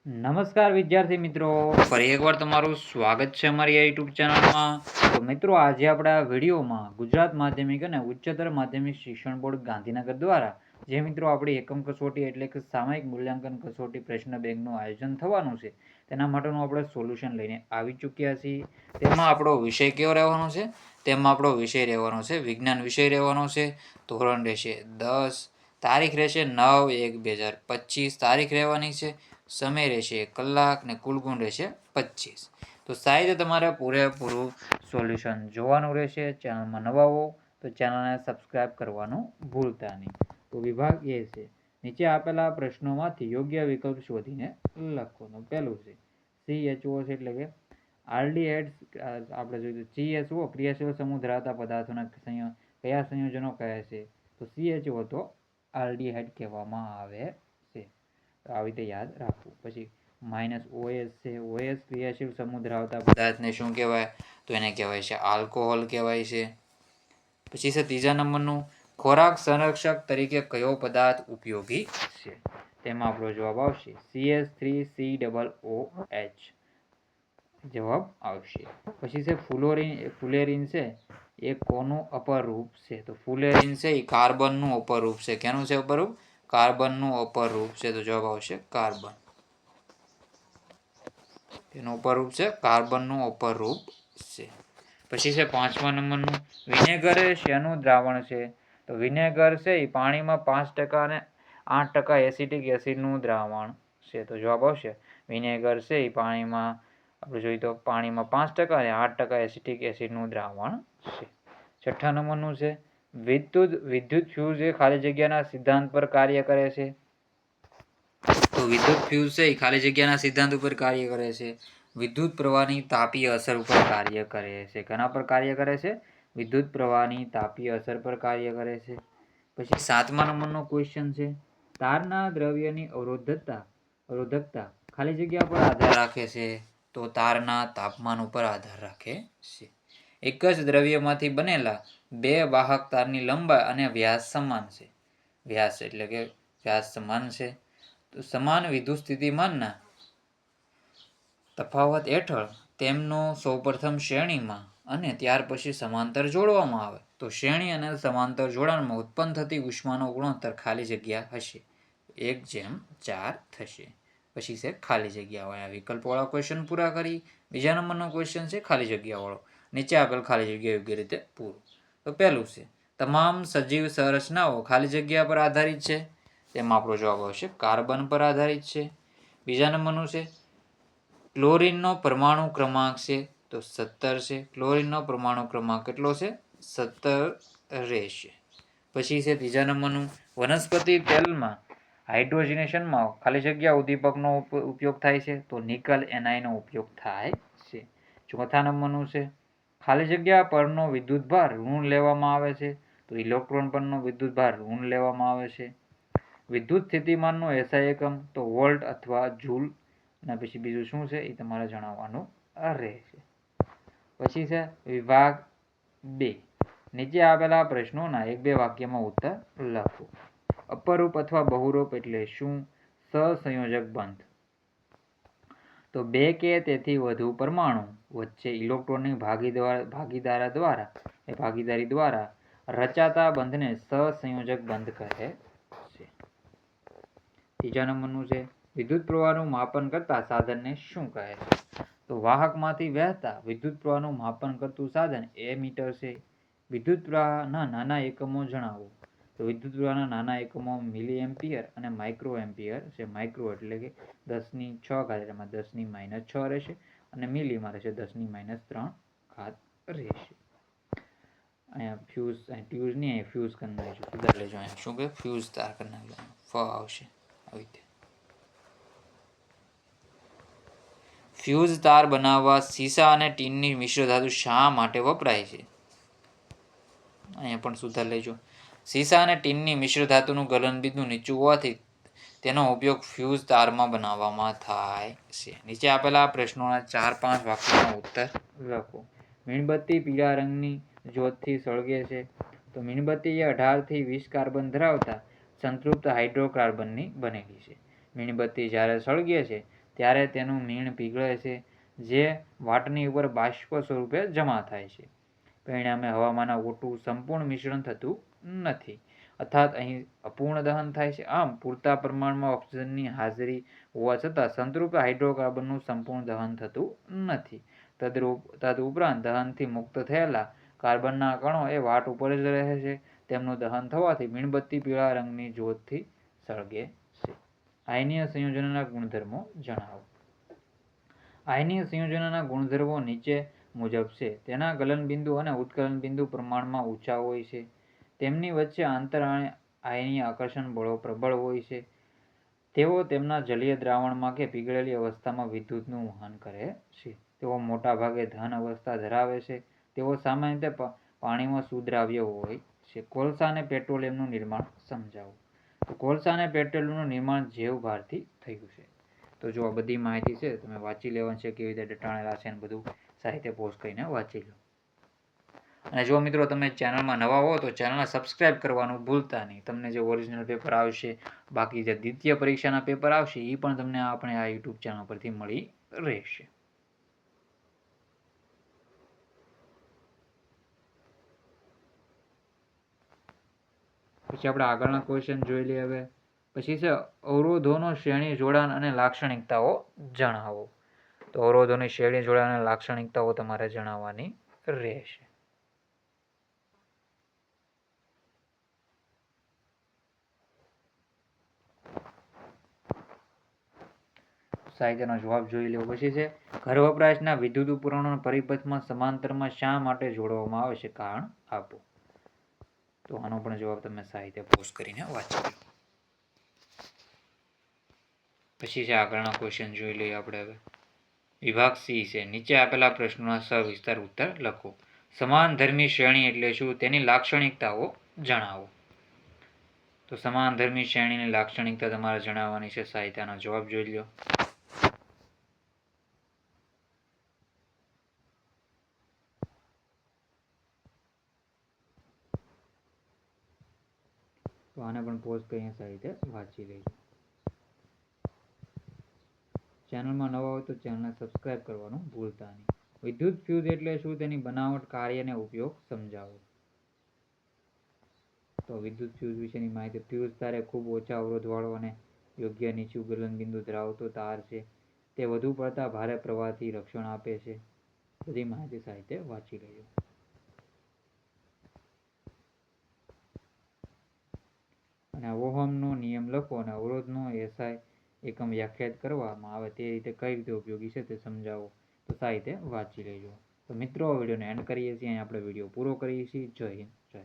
નમસ્કાર વિદ્યાર્થી મિત્રો, ફરી એકવાર તમારું સ્વાગત છે અમારી આ યુટ્યુબ ચેનલમાં. તો મિત્રો, આજે આપણા વિડીયોમાં ગુજરાત માધ્યમિક અને ઉચ્ચતર માધ્યમિક શિક્ષણ બોર્ડ ગાંધીનગર દ્વારા જે મિત્રો આપણી એકમ કસોટી એટલે કે સામયિક મૂલ્યાંકન કસોટી પ્રશ્ન બેંકનું આયોજન થવાનું છે તેના માટેનું આપણે સોલ્યુશન લઈને આવી ચૂક્યા છીએ. તેમાં આપણો વિષય કેવો રહેવાનો છે? તેમાં આપણો વિષય રહેવાનો છે વિજ્ઞાન વિષય રહેવાનો છે. ધોરણ રહેશે 10, તારીખ રહેશે 9/1/2025, તારીખ રહેવાની છે, સમય રહેશે 1 કલાક ને કુલ ગુણ રહેશે 25. તો સાહેબ તમારે પૂરેપૂરું સોલ્યુશન જોવાનું રહેશે. ચેનલમાં નવા હો તો ચેનલને સબસ્ક્રાઇબ કરવાનું ભૂલતા નહીં. તો વિભાગ એ છે, નીચે આપેલા પ્રશ્નોમાંથી યોગ્ય વિકલ્પ શોધીને લખવાનું. પહેલું છે CHO છે એટલે કે આલ્ડીહાઇડ્સ. આપણે જોયું CHO ક્રિયાશીલ સમૂહ ધરાવતા પદાર્થોના કયા સંયોજનો કહે છે? તો CHO તો આલ્ડીહાઇડ કહેવામાં આવે છે. તો આવી રીતે યાદ રાખવું. પછી -OS છે. OS ક્રિયાશીલ સમૂહ ધરાવતા પદાર્થને શું કહેવાય? તો એને કહેવાય છે આલ્કોહોલ કહેવાય છે. પછી છે ત્રીજા નંબરનું, ખોરાક સંરક્ષક તરીકે કયો પદાર્થ ઉપયોગી છે? તેમાં આપણો જવાબ આવશે CH3COOH જવાબ આવશે. પછી છે ફુલેરિન છે એ કોનું અપરૂપ છે? તો ફુલેરિન છે એ કાર્બનનું અપરૂપ છે. કેનું છે અપરૂપ? કાર્બનનું અપરૂપ છે. તો જવાબ આવશે કાર્બન. તેનું અપરૂપ છે કાર્બનનું અપરૂપ છે. પછી છે 5મા નંબરનું, વિનેગર એ શેનું દ્રાવણ છે? તો વિનેગર છે એ પાણીમાં 5% અને 8% એસિટિક એસિડનું દ્રાવણ છે. તો જવાબ આવશે વિનેગર છે એ પાણીમાં આપણે જોઈએ તો પાણીમાં 5% અને 8% એસિટિક એસિડનું દ્રાવણ છે. 6ઠ્ઠા નંબરનું છે, વિદ્યુત ફ્યુઝ એ ખાલી જગ્યાના સિદ્ધાંત પર કાર્ય કરે છે. તો વિદ્યુત ફ્યુઝ છે એ ખાલી જગ્યાના સિદ્ધાંત ઉપર કાર્ય કરે છે. વિદ્યુત પ્રવાહની તાપીય અસર ઉપર કાર્ય કરે છે. કેના પર કાર્ય કરે છે? વિદ્યુત પ્રવાહની તાપીય અસર પર કાર્ય કરે છે. પછી 7મા નંબરનો ક્વેશ્ચન છે, તારના દ્રવ્યની અવરોધકતા ખાલી જગ્યા પર આધાર રાખે છે. તો તારના તાપમાન ઉપર આધાર રાખે છે. એક જ દ્રવ્યમાંથી બનેલા બે વાહક તારની લંબાઈ અને વ્યાસ સમાન છે. વ્યાસ એટલે કે વ્યાસ સમાન છે. તો સમાન વિદ્યુત સ્થિતિમાનના તફાવત હેઠળ તેમનો સૌપ્રથમ શ્રેણીમાં અને ત્યાર પછી સમાંતર જોડવામાં આવે તો શ્રેણી અને સમાંતર જોડાણમાં ઉત્પન્ન થતી ઉષ્માનો ગુણોત્તર ખાલી જગ્યા હશે 1:4 થશે. પછી છે ખાલી જગ્યાવાળા વિકલ્પવાળા ક્વેશ્ચન પૂરા કરી. બીજા નંબરનો ક્વેશ્ચન છે ખાલી જગ્યાવાળો. નીચે આપેલ ખાલી જગ્યા યોગ્ય રીતે પૂરું. તો પહેલું છે, તમામ સજીવ સંરચનાઓ ખાલી જગ્યા પર આધારિત છે. તેમાં આપણો જવાબ આવશે કાર્બન પર આધારિત છે. બીજા નંબરનું છે, ક્લોરીનનો પરમાણુ ક્રમાંક છે તો 17 છે. ક્લોરીનનો પરમાણુ ક્રમાંક કેટલો છે? 17 રહેશે. પછી છે ત્રીજા નંબરનું, વનસ્પતિ તેલમાં હાઇડ્રોજનેશનમાં ખાલી જગ્યા ઉદ્દીપકનો ઉપયોગ થાય છે. તો નિકલ એનાઇનનો ઉપયોગ થાય છે. ચોથા નંબરનું છે, ખાલી જગ્યા પરનો વિદ્યુતભાર ઋણ લેવામાં આવે છે. તો ઇલેક્ટ્રોન પરનો વિદ્યુતભાર ઋણ લેવામાં આવે છે. વિદ્યુત સ્થિતિમાનનો SI એકમ તો વોલ્ટ અથવા જૂલ. અને પછી બીજું શું છે એ તમારે જણાવવાનું રહેશે. પછી છે વિભાગ 2, નીચે આપેલા પ્રશ્નોના 1-2 વાક્યમાં ઉત્તર લખો. અપરૂપ અથવા બહુરૂપ એટલે શું? સહસંયોજક બંધ તો બે કે તેથી વધુ પરમાણુ વચ્ચે ઇલેક્ટ્રોનની ભાગીદારી દ્વારા રચાતા બંધને સહસંયોજક બંધ કહે છે. ત્રીજા નંબરનું છે, વિદ્યુત પ્રવાહનું માપન કરતા સાધનને શું કહે છે? તો વાહકમાંથી વહેતા વિદ્યુત પ્રવાહનું માપન કરતું સાધન એમીટર છે. વિદ્યુત પ્રવાહના નાના એકમો જણાવો. તો વિદ્યુત પ્રવાહના નાના એકમો મિલી એમ્પિયર અને માઇક્રો એમ્પિયર છે. માઇક્રો એટલે કે 10⁶ એમાં 10⁻⁶ રહેશે અને મિલીમાં રહેશે 10⁻³ રહેશે. અહીંયા ટ્યુઝ નહીં, ફ્યુઝ કરી નાખીશું. સુધાર લેજો. અહીંયા શું કે ફ્યુઝ તાર કરી નાખજો. આવશે આવી રીતે. ફ્યુઝ તાર બનાવવા સીસા અને ટીનની મિશ્ર ધાતુ શા માટે વપરાય છે? અહીંયા પણ સુધાર લેજો. સીસા અને ટીનની મિશ્ર ધાતુનું ગલનબિંદુ નીચું હોવાથી તેનો ઉપયોગ ફ્યુઝ તારમાં બનાવવામાં થાય છે. નીચે આપેલા પ્રશ્નોના 4-5 વાક્યોનો ઉત્તર લખો. મીણબત્તી પીળા રંગની જ્યોતથી સળગે છે. તો મીણબત્તી એ 18 થી 20 કાર્બન ધરાવતા સંતૃપ્ત હાઇડ્રોકાર્બનની બનેલી છે. મીણબત્તી જ્યારે સળગે છે ત્યારે તેનું મીણ પીગળે છે, જે વાટની ઉપર બાષ્પ સ્વરૂપે જમા થાય છે. પરિણામે હવામાંના ઓટું સંપૂર્ણ મિશ્રણ થતું નથી, અર્થાત અહીં અપૂર્ણ દહન થાય છે. આમ પૂરતા પ્રમાણમાં ઓક્સિજનની હાજરી હોવા છતાં સંતૃપ્ત હાઇડ્રોકાર્બનનું સંપૂર્ણ દહન થતું નથી. તદુપરાંત દહનથી મુક્ત થયેલા કાર્બનના કણો એ વાટ ઉપર જ રહે છે. તેમનું દહન થવાથી મીણબત્તી પીળા રંગની જ્યોતથી સળગે છે. આયનીય સંયોજનોના ગુણધર્મો જણાવો. આયનીય સંયોજનોના ગુણધર્મો નીચે મુજબ છે. તેના ગલનબિંદુ અને ઉત્કલનબિંદુ પ્રમાણમાં ઊંચા હોય છે. તેમની વચ્ચે આંતર આયનીય આકર્ષણ બળો પ્રબળ હોય છે. તેઓ તેમના જલીય દ્રાવણમાં કે પીગળેલી અવસ્થામાં વિદ્યુતનું વહન કરે છે. તેઓ મોટાભાગે ધન અવસ્થા ધરાવે છે. તેઓ સામાન્ય રીતે પાણીમાં સુદ્રાવ્ય હોય છે. કોલસા અને પેટ્રોલિયમનું નિર્માણ સમજાવો. તો કોલસા અને પેટ્રોલિયમનું નિર્માણ જૈવભારથી થયું છે. તો જો આ બધી માહિતી છે તમે વાંચી લેવાની છે, કેવી રીતે દટાણેલા છે, બધું સાહિત્ય પોસ્ટ કરીને વાંચી લો. અને જો મિત્રો તમે ચેનલમાં નવા હો તો ચેનલને સબસ્ક્રાઇબ કરવાનું ભૂલતા નહીં. તમને જે ઓરિજિનલ પેપર આવશે, બાકી જે દ્વિતીય પરીક્ષાના પેપર આવશે એ પણ તમને આપણે આ યુટ્યુબ ચેનલ પરથી મળી રહેશે. પછી આપણે આગળના ક્વેશ્ચન જોઈ લઈએ. હવે પછી છે અવરોધોનો શ્રેણી જોડાણ અને લાક્ષણિકતાઓ જણાવો. તો અવરોધોની શ્રેણી જોડાણ અને લાક્ષણિકતાઓ તમારે જણાવવાની રહેશે. સાહિત્યનો જવાબ જોઈ લેવો. પછી છે ઘર વપરાશના વિદ્યુત ઉપકરણો પરિપથમાં સમાંતરમાં શા માટે જોડવામાં આવે છે? કારણ આપો. તો આનો પણ જવાબ તમે સાહિત્ય પોસ્ટ કરીને વાંચી લો. પછી છે આગળના ક્વેશ્ચન જોઈ લઈએ આપણે. હવે વિભાગ સી છે. નીચે આપેલા પ્રશ્નોના સવિસ્તાર ઉત્તર લખો. સમાનધર્મી શ્રેણી એટલે શું? તેની લાક્ષણિકતાઓ જણાવો. તો સમાનધર્મી શ્રેણીની લાક્ષણિકતા તમારે જણાવવાની છે. સાહિત્યનો જવાબ જોઈ લો. તો આને પણ પોસ્ટ કરીને સાહિત્ય વાંચી લેજો. ચેનલમાં નવા હોય તો ચેનલને સબસ્ક્રાઇબ કરવાનું ભૂલતા નહીં. વિદ્યુત ફ્યુઝ એટલે શું? તેની બનાવટ, કાર્ય અને ઉપયોગ સમજાવો. તો વિદ્યુત ફ્યુઝ વિશેની માહિતી. ફ્યુઝ તાર એ ખૂબ ઓછા અવરોધવાળો અને યોગ્ય નીચું ગલનબિંદુ ધરાવતો તાર છે. તે વધુ પડતા ભારે પ્રવાહથી રક્ષણ આપે છે. બધી માહિતી સાહિત્ય વાંચી લેજો. અને ઓહમનો નિયમ લખો અને અવરોધનો એસઆઈ એકમ વ્યાખ્યાયિત કરવામાં આવે તે રીતે કઈ રીતે ઉપયોગી છે તે સમજાવો. તો સાહિત્ય વાંચી લેજો. તો મિત્રો વિડીયોને એન્ડ કરીએ છીએ. આપણે વિડીયો પૂરો કરીએ છીએ. જય હિન્દ, જય